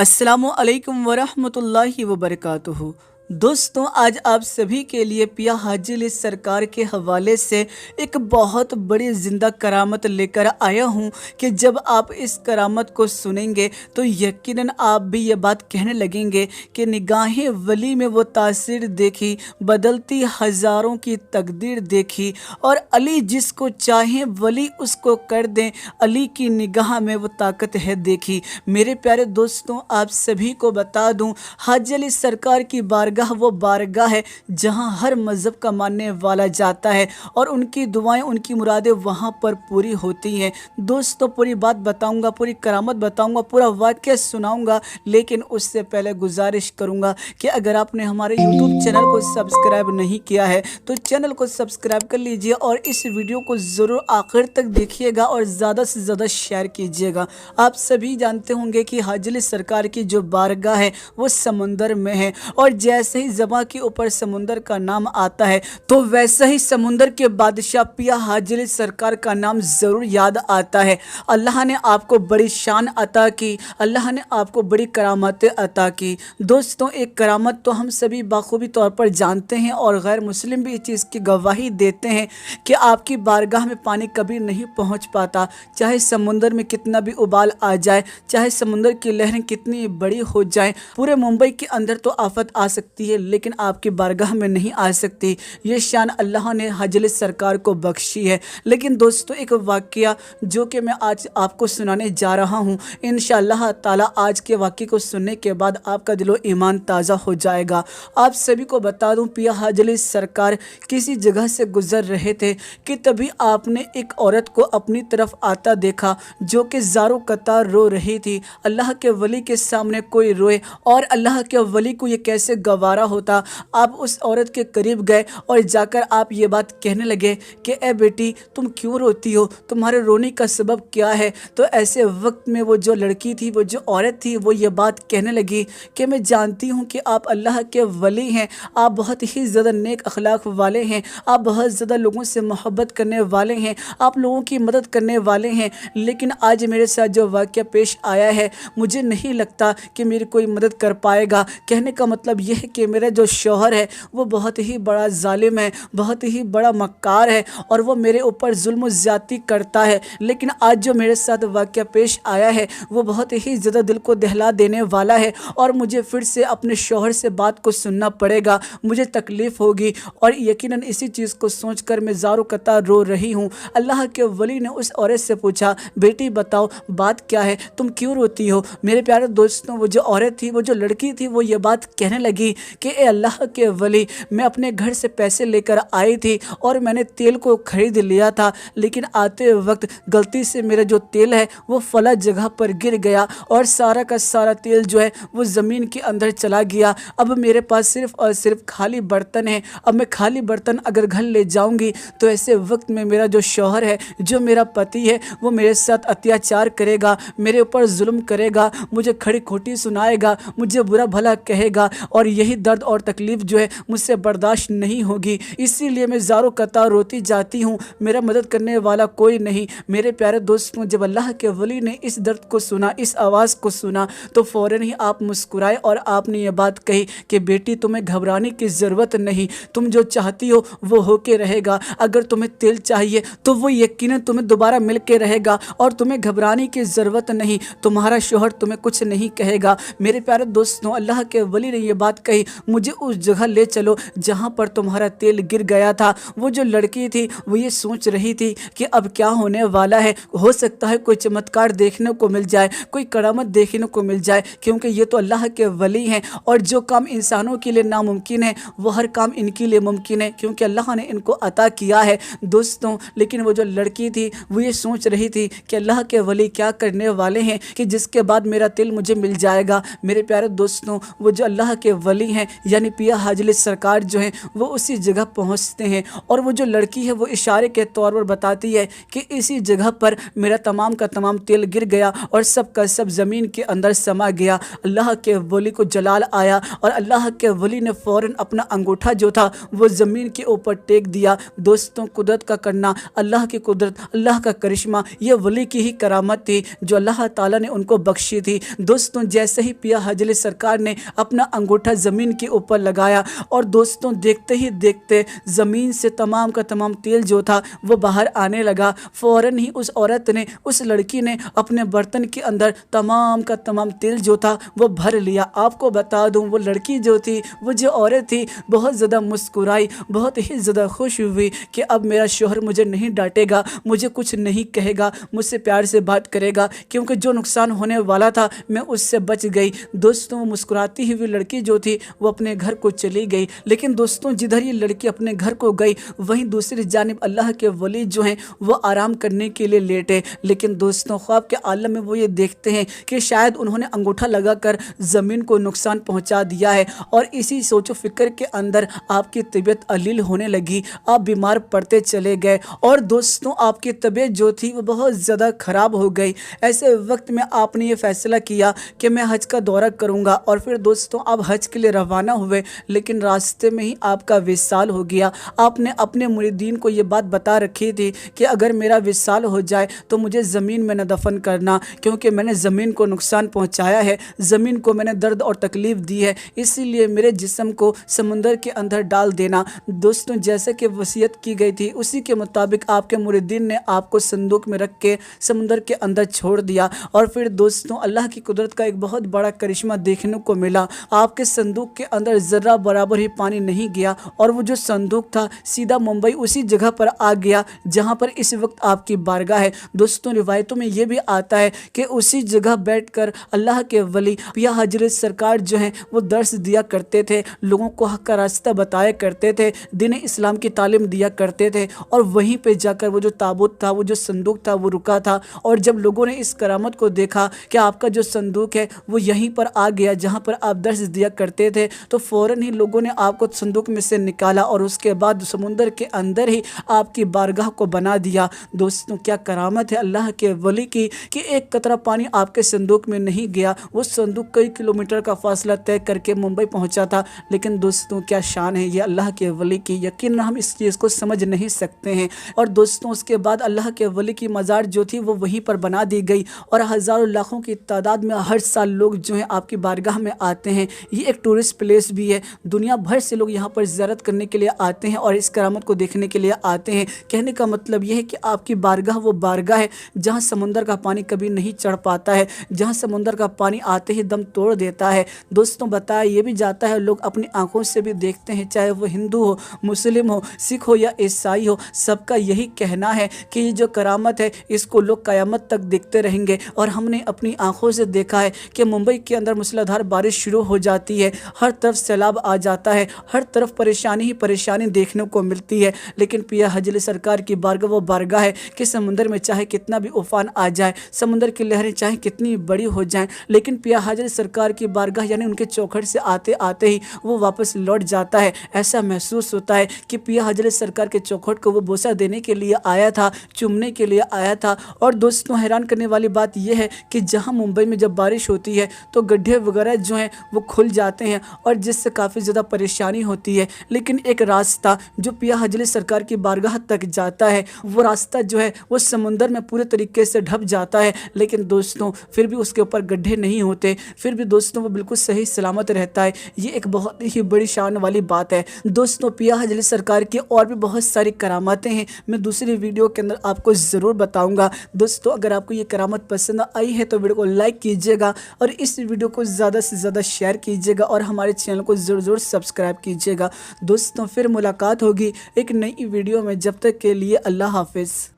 अस्सलामुअलैकुम वरहमतुल्लाहि वबरकातुहू। दोस्तों, आज आप सभी के लिए पिया हाजी अली सरकार के हवाले से एक बहुत बड़ी ज़िंदा करामत लेकर आया हूँ कि जब आप इस करामत को सुनेंगे तो यकीनन आप भी ये बात कहने लगेंगे कि निगाहें वली में वो तासीर देखी, बदलती हज़ारों की तकदीर देखी, और अली जिसको चाहें वली उसको कर दें, अली की निगाह में वो ताकत है देखी। मेरे प्यारे दोस्तों, आप सभी को बता दूँ, हाजी अली सरकार की बारगाह वो बारगाह है जहां हर मज़हब का मानने वाला जाता है और उनकी दुआएं, उनकी मुरादें वहां पर पूरी होती हैं। दोस्तों, पूरी बात बताऊंगा, पूरी करामत बताऊंगा, पूरा वाक़या सुनाऊंगा, लेकिन उससे पहले गुजारिश करूंगा कि अगर आपने हमारे YouTube चैनल को सब्सक्राइब नहीं किया है तो चैनल को सब्सक्राइब कर लीजिए और इस वीडियो को ज़रूर आखिर तक देखिएगा और ज़्यादा से ज़्यादा शेयर कीजिएगा। आप सभी जानते होंगे कि हाजी अली सरकार की जो बारगाह है वो समंदर में है, और जैसे ही ज़बां के ऊपर समुंदर का नाम आता है तो वैसे ही समुंदर के बादशाह पिया हाजी अली सरकार का नाम ज़रूर याद आता है। अल्लाह ने आपको बड़ी शान अता की, अल्लाह ने आपको बड़ी करामतें अता की। दोस्तों, एक करामत तो हम सभी बाखूबी तौर पर जानते हैं और गैर मुस्लिम भी इस चीज़ की गवाही देते हैं कि आपकी बारगाह में पानी कभी नहीं पहुँच पाता, चाहे समुंदर में कितना भी उबाल आ जाए, चाहे समुंदर की लहरें कितनी बड़ी हो जाएं। पूरे मुंबई के अंदर तो आफत आ सकती है लेकिन आपकी बारगाह में नहीं आ सकती। ये शान अल्लाह ने हाजी अली सरकार को बख्शी है। लेकिन दोस्तों, एक वाक़या जो कि मैं आज आपको सुनाने जा रहा हूँ, इंशाअल्लाह ताला आज के वाक़े को सुनने के बाद आपका दिलो ईमान ताज़ा हो जाएगा। आप सभी को बता दूँ, पिया हाजी अली सरकार किसी जगह से गुजर रहे थे कि तभी आपने एक औरत को अपनी तरफ आता देखा जो कि ज़ारो कतार रो रही थी। अल्लाह के वली के सामने कोई रोए और अल्लाह के वली को ये कैसे गवारा होता। आप उस औरत के करीब गए और जाकर आप ये बात कहने लगे कि ए बेटी, तुम क्यों रोती हो, तुम्हारे रोने का सबब क्या है। तो ऐसे वक्त में वो जो लड़की थी, वो जो औरत थी, वो ये बात कहने लगी कि मैं जानती हूँ कि आप अल्लाह के वली हैं, आप बहुत ही ज़्यादा नेक अखलाक वाले हैं, आप बहुत ज़्यादा लोगों से मोहब्बत करने वाले हैं, आप लोगों की मदद करने वाले हैं, लेकिन आज मेरे साथ जो वाक़या पेश आया है मुझे नहीं लगता कि मेरी कोई मदद कर पाएगा। कहने का मतलब यह है कि मेरा जो शौहर है वो बहुत ही बड़ा जालिम है, बहुत ही बड़ा मक्कार है और वो मेरे ऊपर जुल्म ज़्यादती करता है। लेकिन आज जो मेरे साथ वाक़या पेश आया है वो बहुत ही ज़्यादा दिल को दहला देने वाला है और मुझे फिर से अपने शौहर से बात को सुनना पड़ेगा, मुझे तकलीफ़ होगी और यकीनन इसी चीज़ को सोचकर मैं ज़ारो कतार रो रही हूँ। अल्लाह के वली ने उस औरत से पूछा, बेटी बताओ बात क्या है, तुम क्यों रोती हो। मेरे प्यारे दोस्तों, वो जो औरत थी, वो जो लड़की थी, वो ये बात कहने लगी कि ए अल्लाह के वली, मैं अपने घर से पैसे लेकर आई थी और मैंने तेल को ख़रीद लिया था, लेकिन आते वक्त गलती से मेरा जो तेल है वो फला जगह पर गिर गया और सारा का सारा तेल जो है वो ज़मीन के अंदर चला गया। अब मेरे पास सिर्फ़ और सिर्फ खाली बर्तन है। अब मैं खाली बर्तन अगर घर ले जाऊंगी तो ऐसे वक्त में मेरा जो शौहर है, जो मेरा पति है, वो मेरे साथ अत्याचार करेगा, मेरे ऊपर जुल्म करेगा, मुझे खड़ी खोटी सुनाएगा, मुझे बुरा भला कहेगा और यही दर्द और तकलीफ़ जो है मुझसे बर्दाश्त नहीं होगी। इसीलिए मैं ज़ारो कतार रोती जाती हूँ, मेरा मदद करने वाला कोई नहीं। मेरे प्यारे दोस्तों, जब अल्लाह के वली ने इस दर्द को सुना, इस आवाज़ को सुना, तो फ़ौरन ही आप मुस्कुराए और आपने ये बात कही कि बेटी, तुम्हें घबराने की ज़रूरत नहीं, तुम जो चाहती हो वो होके रहेगा। अगर तुम्हें तेल चाहिए तो वो यकीनन तुम्हें दोबारा मिल के रहेगा और तुम्हें घबराने की ज़रूरत नहीं, तुम्हारा शौहर तुम्हें कुछ नहीं कहेगा। मेरे प्यारे दोस्तों, अल्लाह के वली ने ये बात कही, मुझे उस जगह ले चलो जहाँ पर तुम्हारा तेल गिर गया था। वो जो लड़की थी वो ये सोच रही थी कि अब क्या होने वाला है, हो सकता है कोई चमत्कार देखने को मिल जाए, कोई करामत देखने को मिल जाए, क्योंकि ये तो अल्लाह के वली हैं और जो काम इंसानों के लिए नामुमकिन है वो हर काम इनके लिए मुमकिन है, क्योंकि अल्लाह ने इनको अता किया है। दोस्तों, लेकिन वो जो लड़की थी वो ये सोच रही थी कि अल्लाह के वली क्या करने वाले हैं कि जिसके बाद मेरा तेल मुझे मिल जाएगा। मेरे प्यारे दोस्तों, वो जो अल्लाह के वली आई हैं, यानी पिया हाजी सरकार जो है वो उसी जगह पहुंचते हैं और वो जो लड़की है वो इशारे के तौर पर बताती है कि इसी जगह पर मेरा तमाम का तमाम तेल गिर गया और सब का सब ज़मीन के अंदर समा गया। अल्लाह के वली को जलाल आया और अल्लाह के वली ने फ़ौरन अपना अंगूठा जो था वो ज़मीन के ऊपर टेक दिया। दोस्तों, कुदरत का करना, अल्लाह की कुदरत, अल्लाह का करिश्मा, ये वली की ही करामत थी जो अल्लाह ताला ने उनको बख्शी थी। दोस्तों, जैसे ही पिया हाजी सरकार ने अपना अंगूठा ज़मीन के ऊपर लगाया और दोस्तों देखते ही देखते ज़मीन से तमाम का तमाम तेल जो था वो बाहर आने लगा। फ़ौरन ही उस औरत ने, उस लड़की ने अपने बर्तन के अंदर तमाम का तमाम तेल जो था वो भर लिया। आपको बता दूं, वो लड़की जो थी, वो जो औरत थी, बहुत ज़्यादा मुस्कुराई, बहुत ही ज़्यादा खुश हुई कि अब मेरा शौहर मुझे नहीं डांटेगा, मुझे कुछ नहीं कहेगा, मुझसे प्यार से बात करेगा, क्योंकि जो नुकसान होने वाला था मैं उससे बच गई। दोस्तों, मुस्कुराती हुई लड़की जो थी वो अपने घर को चली गई। लेकिन दोस्तों, जिधर ये लड़की अपने घर को गई वहीं दूसरी जानिब अल्लाह के वली जो हैं वो आराम करने के लिए लेटे। लेकिन दोस्तों, ख्वाब के आलम में वो ये देखते हैं कि शायद उन्होंने अंगूठा लगाकर ज़मीन को नुकसान पहुंचा दिया है और इसी सोचो फिक्र के अंदर आपकी तबीयत अलील होने लगी, आप बीमार पड़ते चले गए और दोस्तों आपकी तबीयत जो थी वो बहुत ज़्यादा ख़राब हो गई। ऐसे वक्त में आपने ये फ़ैसला किया कि मैं हज का दौरा करूँगा और फिर दोस्तों आप हज के लिए रवाना हुए। लेकिन रास्ते में ही आपका विसाल हो गया। आपने अपने मुरीदीन को ये बात बता रखी थी कि अगर मेरा विसाल हो जाए तो मुझे ज़मीन में न दफन करना, क्योंकि मैंने ज़मीन को नुकसान पहुंचाया है, ज़मीन को मैंने दर्द और तकलीफ़ दी है, इसीलिए मेरे जिस्म को समुंदर के अंदर डाल देना। दोस्तों, जैसे कि वसीयत की गई थी उसी के मुताबिक आपके मुरीदीन ने आपको संदूक में रख के समुंदर के अंदर छोड़ दिया। और फिर दोस्तों, अल्लाह की कुदरत का एक बहुत बड़ा करिश्मा देखने को मिला। आपके संदूक के अंदर ज़र्रा बराबर ही पानी नहीं गया और वो जो संदूक था सीधा मुंबई उसी जगह पर आ गया जहाँ पर इस वक्त आपकी बारगाह है। दोस्तों, रिवायतों में ये भी आता है कि उसी जगह बैठकर अल्लाह के वली पिया हाजी सरकार जो हैं वो दर्स दिया करते थे, लोगों को हक का रास्ता बताया करते थे, दीन इस्लाम की तालीम दिया करते थे। और वहीं पे जाकर वो जो ताबूत था, वो जो संदूक था वो रुका था। और जब लोगों ने इस करामत को देखा कि आपका जो संदूक है वो यहीं पर आ गया जहाँ पर आप दर्स दिया करते थे, तो फ़ौरन ही लोगों ने आपको संदूक में से निकाला और उसके बाद समुंदर के अंदर ही आपकी बारगाह को बना दिया। दोस्तों, क्या करामत है अल्लाह के वली की कि एक कतरा पानी आपके संदूक में नहीं गया। वो संदूक कई किलोमीटर का फासला तय करके मुंबई पहुंचा था। लेकिन दोस्तों, क्या शान है ये अल्लाह के वली की, यकीन हम इस चीज़ को समझ नहीं सकते हैं। और दोस्तों, उसके बाद अल्लाह के वली की मज़ार जो थी वो वहीं पर बना दी गई और हज़ारों लाखों की तादाद में हर साल लोग जो हैं आपकी बारगाह में आते हैं। ये एक टूरिस्ट प्लेस भी है, दुनिया भर से लोग यहाँ पर ज़ियारत करने के लिए आते हैं और इस करामत को देखने के लिए आते हैं। कहने का मतलब ये है कि आपकी बारगाह वो बारगाह है जहाँ समुंदर का पानी कभी नहीं चढ़ पाता है, जहाँ समुंदर का पानी आते ही दम तोड़ देता है। दोस्तों, बताया ये भी जाता है, लोग अपनी आंखों से भी देखते हैं, चाहे वो हिंदू हो, मुस्लिम हो, सिख हो या ईसाई हो, सबका यही कहना है कि ये जो करामत है इसको लोग क़यामत तक देखते रहेंगे। और हमने अपनी आंखों से देखा है कि मुंबई के अंदर मूसलाधार बारिश शुरू हो जाती है, हर तरफ सैलाब आ जाता है, हर तरफ परेशानी ही परेशानी देखने को मिलती है। लेकिन पिया हाजी सरकार की बारगाह वो बारगाह है कि समुंदर में चाहे कितना भी उफान आ जाए, समुंदर की लहरें चाहे कितनी बड़ी हो जाएं, लेकिन पिया हाजी सरकार की बारगाह यानी उनके चौखट से आते आते ही वो वापस लौट जाता है। ऐसा महसूस होता है कि पिया हाजी सरकार के चौखट को वो बोसा देने के लिए आया था, चूमने के लिए आया था। और दोस्तों, हैरान करने वाली बात यह है कि जहां मुंबई में जब बारिश होती है तो गड्ढे वगैरह जो हैं वो खुल जाते हैं और जिससे काफ़ी ज़्यादा परेशानी होती है। लेकिन एक रास्ता जो पिया हाजी सरकार की बारगाह तक जाता है, वो रास्ता जो है वो समुंदर में पूरे तरीके से ढप जाता है। लेकिन दोस्तों, फिर भी उसके ऊपर गड्ढे नहीं होते, फिर भी दोस्तों वो बिल्कुल सही सलामत रहता है। ये एक बहुत ही बड़ी शान वाली बात है। दोस्तों, पिया हाजी सरकार की और भी बहुत सारी करामातें हैं, मैं दूसरी वीडियो के अंदर आपको ज़रूर बताऊंगा। दोस्तों, अगर आपको ये करामत पसंद आई है तो वीडियो को लाइक कीजिएगा और इस वीडियो को ज़्यादा से ज़्यादा शेयर कीजिएगा और हमारे चैनल को ज़रूर सब्सक्राइब कीजिएगा। दोस्तों, फिर मुलाकात होगी एक नई वीडियो में, जब तक के लिए अल्लाह हाफिज़।